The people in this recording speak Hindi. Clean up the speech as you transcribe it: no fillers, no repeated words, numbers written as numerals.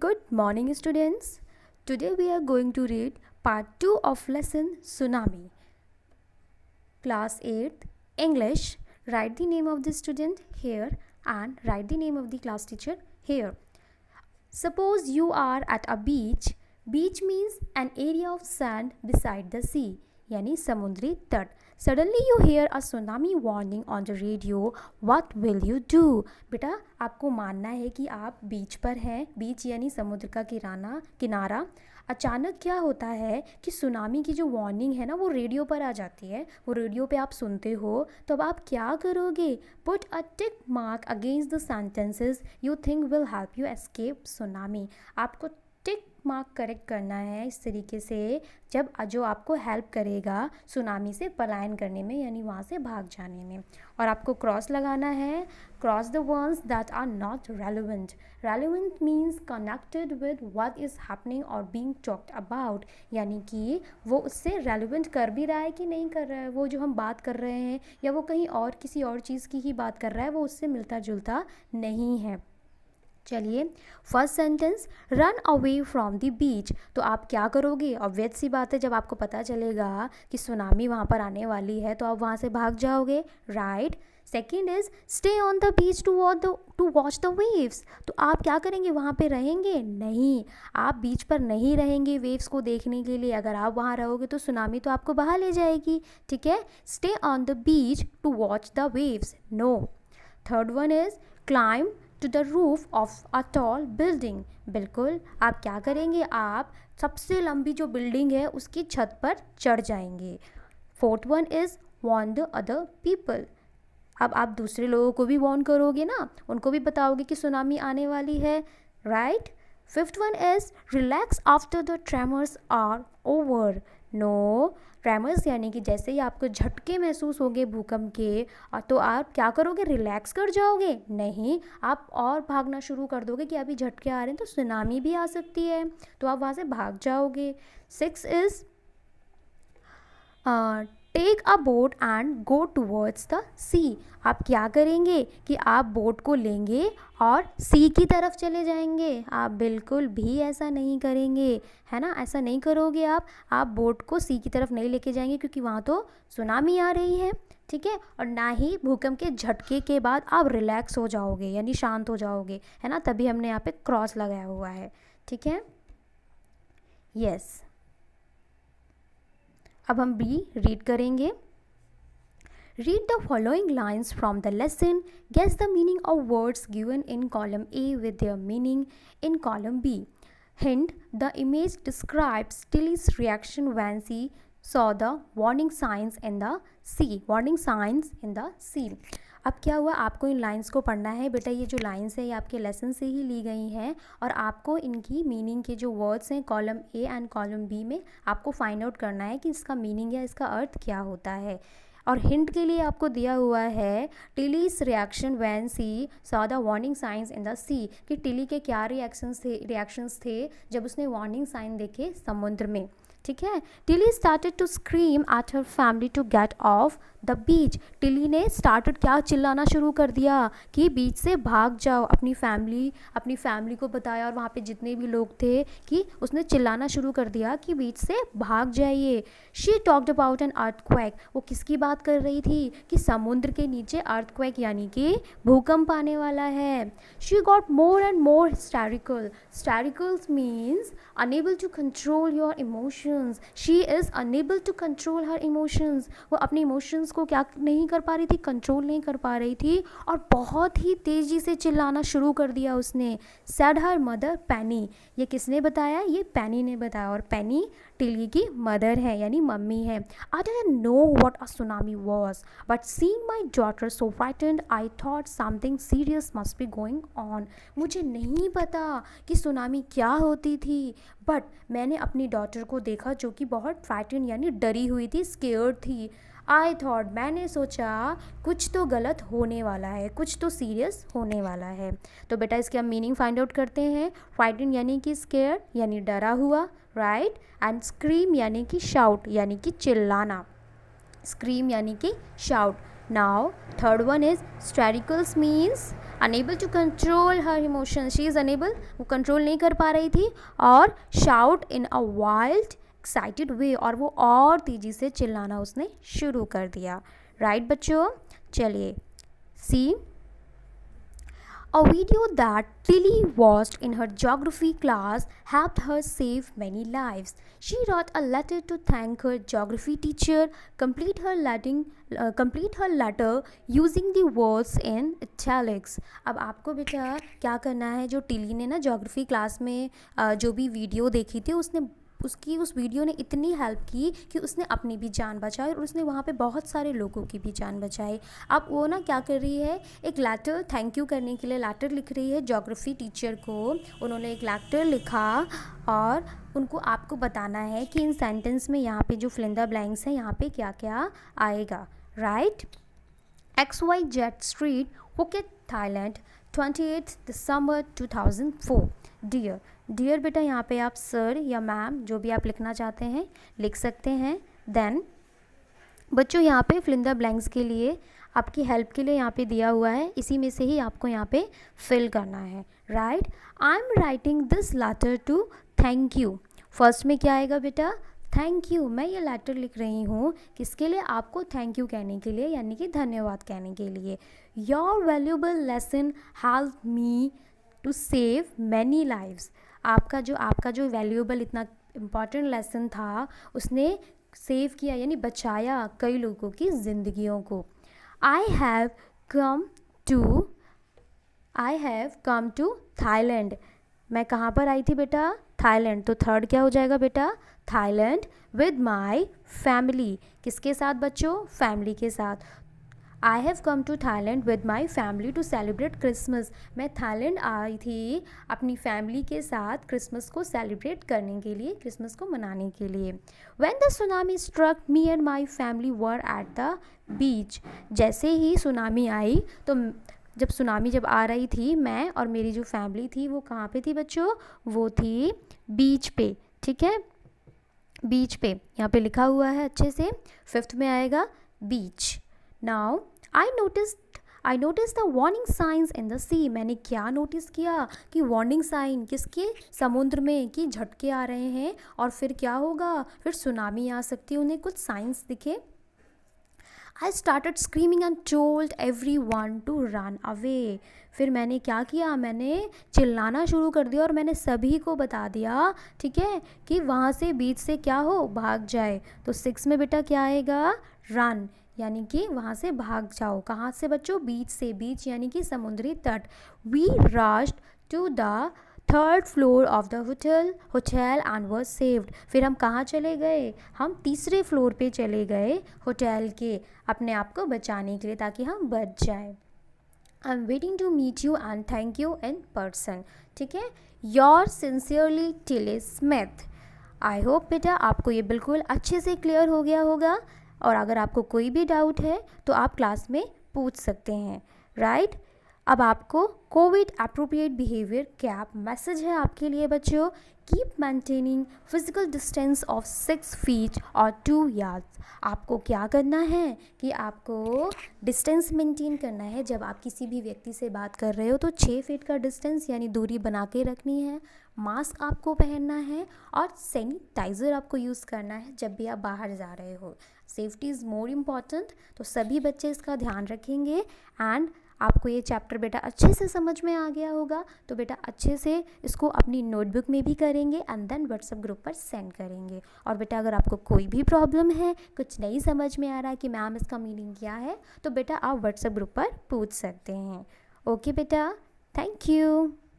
Good morning, students. Today we are going to read part 2 of lesson Tsunami. Class 8th English. Write the name of the student here and write the name of the class teacher here. Suppose you are at a beach. Beach means an area of sand beside the sea, यानी समुद्री तट. Suddenly you hear a tsunami warning on the radio. What will you do? बेटा आपको मानना है कि आप बीच पर हैं. बीच यानी समुद्र का किनारा. अचानक क्या होता है कि सुनामी की जो वार्निंग है ना वो रेडियो पर आ जाती है. वो रेडियो पे आप सुनते हो तो अब आप क्या करोगे? Put a tick mark against the sentences you think will help you escape tsunami. आपको टिक मार्क करेक्ट करना है इस तरीके से जब जो आपको हेल्प करेगा सुनामी से पलायन करने में, यानी वहाँ से भाग जाने में. और आपको क्रॉस लगाना है. Cross the words that are not relevant. Relevant means connected with what is happening और बीइंग टॉक्ड अबाउट, यानी कि वो उससे रेलिवेंट कर भी रहा है कि नहीं कर रहा है. वो जो हम बात कर रहे हैं या वो कहीं और किसी और चीज़ की ही बात कर रहा है, वो उससे मिलता जुलता नहीं है. चलिए first sentence, run away from the beach. तो आप क्या करोगे? ऑब्वियस सी बात है, जब आपको पता चलेगा कि सुनामी वहाँ पर आने वाली है तो आप वहाँ से भाग जाओगे, right. Second is stay on the beach to watch the waves. तो आप क्या करेंगे? वहाँ पे रहेंगे नहीं. आप बीच पर नहीं रहेंगे वेव्स को देखने के लिए. अगर आप वहाँ रहोगे तो सुनामी तो आपको बहा ले जाएगी. ठीक है, stay on the beach to watch the waves, no. Third one is climb to the roof of a tall building. बिल्कुल, आप क्या करेंगे? आप सबसे लंबी जो बिल्डिंग है उसकी छत पर चढ़ जाएंगे. Fourth one is warn the other people. अब आप दूसरे लोगों को भी वॉर्न करोगे ना, उनको भी बताओगे कि सुनामी आने वाली है, right. Fifth one is relax after the tremors are over. No, tremors यानी कि जैसे ही आपको झटके महसूस होंगे भूकंप के तो आप क्या करोगे? रिलैक्स कर जाओगे? नहीं, आप और भागना शुरू कर दोगे कि अभी झटके आ रहे हैं तो सुनामी भी आ सकती है, तो आप वहाँ से भाग जाओगे. Six is take a boat and go towards the sea. आप क्या करेंगे कि आप बोट को लेंगे और सी की तरफ चले जाएंगे. आप बिल्कुल भी ऐसा नहीं करेंगे, है ना. ऐसा नहीं करोगे आप बोट को सी की तरफ नहीं लेके जाएंगे क्योंकि वहाँ तो सुनामी आ रही है. ठीक है, और ना ही भूकंप के झटके के बाद आप रिलैक्स हो जाओगे यानी शांत हो जाओगे, है ना. तभी हमने यहाँ पे क्रॉस लगाया हुआ है. ठीक है, यस. अब हम बी रीड करेंगे. Read the following lines from the lesson. Guess the meaning of words given in column A with their meaning in column B. Hint, the image describes Tilly's reaction when she saw the warning signs in the sea. Warning signs in the sea. अब क्या हुआ? आपको इन लाइंस को पढ़ना है. बेटा ये जो लाइंस है ये आपके लेसन से ही ली गई हैं और आपको इनकी मीनिंग के जो वर्ड्स हैं column A and column B में आपको फाइंड आउट करना है कि इसका मीनिंग या इसका अर्थ क्या होता है. और हिंट के लिए आपको दिया हुआ है Tilly's reaction when she saw the warning signs in the sea, कि टिली के क्या रिएक्शंस थे जब उसने वार्निंग साइन देखे समुद्र में. ठीक है, Tilly started to scream at her family to get off the beach. Tilly ने स्टार्टेड क्या चिल्लाना शुरू कर दिया कि बीच से भाग जाओ. अपनी फैमिली को बताया और वहाँ पे जितने भी लोग थे कि उसने चिल्लाना शुरू कर दिया कि बीच से भाग जाइए. She talked about an earthquake. वो किसकी बात कर रही थी? कि समुद्र के नीचे अर्थक्वेक यानी कि भूकंप आने वाला है. She got more and more hysterical. Hystericals means unable to control your emotions. She is unable to control her emotions. वो अपने इमोशंस को क्या नहीं कर पा रही थी? कंट्रोल नहीं कर पा रही थी और बहुत ही तेज़ी से चिल्लाना शुरू कर दिया उसने. सैड हर मदर पैनी. ये किसने बताया? ये पैनी ने बताया और पैनी टिली की मदर है यानी मम्मी है. I didn't know what a tsunami was but seeing my daughter so frightened I thought something serious must be going on. मुझे नहीं पता कि सुनामी क्या होती थी बट मैंने अपनी डॉटर को देखा जो कि बहुत फ्राइटेंड यानी डरी हुई थी, स्केयर्ड थी. आई थॉट, मैंने सोचा कुछ तो गलत होने वाला है, कुछ तो सीरियस होने वाला है. तो बेटा इसके हम मीनिंग फाइंड आउट करते हैं. फ्राइटेंड यानी कि स्केयर यानी डरा हुआ, राइट. एंड स्क्रीम यानी कि शाउट यानी कि चिल्लाना. स्क्रीम यानी कि shout. Now third one is hystericals means unable to control her emotion, she is unable, वो कंट्रोल नहीं कर पा रही थी, और shout in a wild excited way, और वो और तेज़ी से चिल्लाना उसने शुरू कर दिया। राइट बच्चों, चलिए सी a video that Tilly watched in her geography class helped her save many lives. She wrote a letter to thank her geography teacher, complete her letter using the words in italics. अब आपको बेटा क्या करना है, जो टिली ने ना ज्योग्राफी क्लास में जो भी वीडियो देखी थी, उस वीडियो ने इतनी हेल्प की कि उसने अपनी भी जान बचाई और उसने वहाँ पे बहुत सारे लोगों की भी जान बचाई। अब वो ना क्या कर रही है, एक लेटर, थैंक यू करने के लिए लेटर लिख रही है ज्योग्राफी टीचर को। उन्होंने एक लेटर लिखा और उनको आपको बताना है कि इन सेंटेंस में यहाँ पे जो फिल इन द ब्लैंक्स है यहाँ पे क्या क्या आएगा। Right, XYZ Street, Phuket, Thailand, 28 December 2004. Dear बेटा यहाँ पे आप सर या मैम जो भी आप लिखना चाहते हैं लिख सकते हैं। देन बच्चों यहाँ पे फिल इन द ब्लैंक्स के लिए आपकी हेल्प के लिए यहाँ पे दिया हुआ है, इसी में से ही आपको यहाँ पे फिल करना है। Right, I am writing this letter to thank you. First में क्या आएगा बेटा, थैंक यू। मैं ये लेटर लिख रही हूँ किसके लिए, आपको थैंक यू कहने के लिए, यानी कि धन्यवाद कहने के लिए। Your valuable lesson help me to save many lives. आपका जो वैल्यूएबल इतना इम्पॉर्टेंट लेसन था उसने सेव किया यानी बचाया कई लोगों की ज़िंदगियों को। I have come to Thailand. मैं कहाँ पर आई थी बेटा, थाईलैंड। तो थर्ड क्या हो जाएगा बेटा, थाईलैंड विद माई फैमिली। किसके साथ बच्चों, फैमिली के साथ। I have come to Thailand with my family to celebrate Christmas. मैं थाईलैंड आई थी अपनी फैमिली के साथ क्रिसमस को सेलिब्रेट करने के लिए, क्रिसमस को मनाने के लिए। When the tsunami struck me and my family were at the beach. जैसे ही सुनामी आई, तो जब आ रही थी, मैं और मेरी जो फैमिली थी वो कहाँ पे थी बच्चों, वो थी बीच पे। ठीक है, बीच पे यहाँ पे लिखा हुआ है अच्छे से, फिफ्थ में आएगा beach. Now I notice the warning signs in the sea. मैंने क्या नोटिस किया कि वार्निंग साइन किसके, समुद्र में, कि झटके आ रहे हैं और फिर क्या होगा, फिर सुनामी आ सकती है, उन्हें कुछ साइंस दिखे। I started screaming and told everyone to run away. फिर मैंने क्या किया, मैंने चिल्लाना शुरू कर दिया और मैंने सभी को बता दिया, ठीक है, कि वहाँ से बीच से क्या हो, भाग जाए। तो 6 में बेटा क्या आएगा, रन, यानी कि वहाँ से भाग जाओ। कहाँ से बच्चों, बीच से। बीच यानी कि समुद्री तट। We rushed to the third floor of the hotel and was saved. फिर हम कहाँ चले गए, हम तीसरे फ्लोर पे चले गए होटल के, अपने आप को बचाने के लिए, ताकि हम बच जाए। I am waiting to meet you and thank you in person. ठीक है, your sincerely Tilly Smith. I hope बेटा आपको ये बिल्कुल अच्छे से क्लियर हो गया होगा, और अगर आपको कोई भी डाउट है तो आप क्लास में पूछ सकते हैं। राइट, अब आपको Covid appropriate behaviour cap message है आपके लिए बच्चों। Keep maintaining physical distance of 6 feet और 2 yards। आपको क्या करना है कि आपको डिस्टेंस मेंटेन करना है। जब आप किसी भी व्यक्ति से बात कर रहे हो तो 6 फीट का डिस्टेंस यानी दूरी बना के रखनी है। मास्क आपको पहनना है और सैनिटाइज़र आपको यूज़ करना है जब भी आप बाहर जा रहे हो। सेफ्टी इज़ मोर इम्पॉर्टेंट, तो सभी बच्चे इसका ध्यान रखेंगे। एंड आपको ये चैप्टर बेटा अच्छे से समझ में आ गया होगा, तो बेटा अच्छे से इसको अपनी नोटबुक में भी करेंगे एंड देन व्हाट्सएप ग्रुप पर सेंड करेंगे। और बेटा अगर आपको कोई भी प्रॉब्लम है, कुछ नहीं समझ में आ रहा है कि मैम इसका मीनिंग क्या है, तो बेटा आप व्हाट्सएप ग्रुप पर पूछ सकते हैं। ओके बेटा, थैंक यू।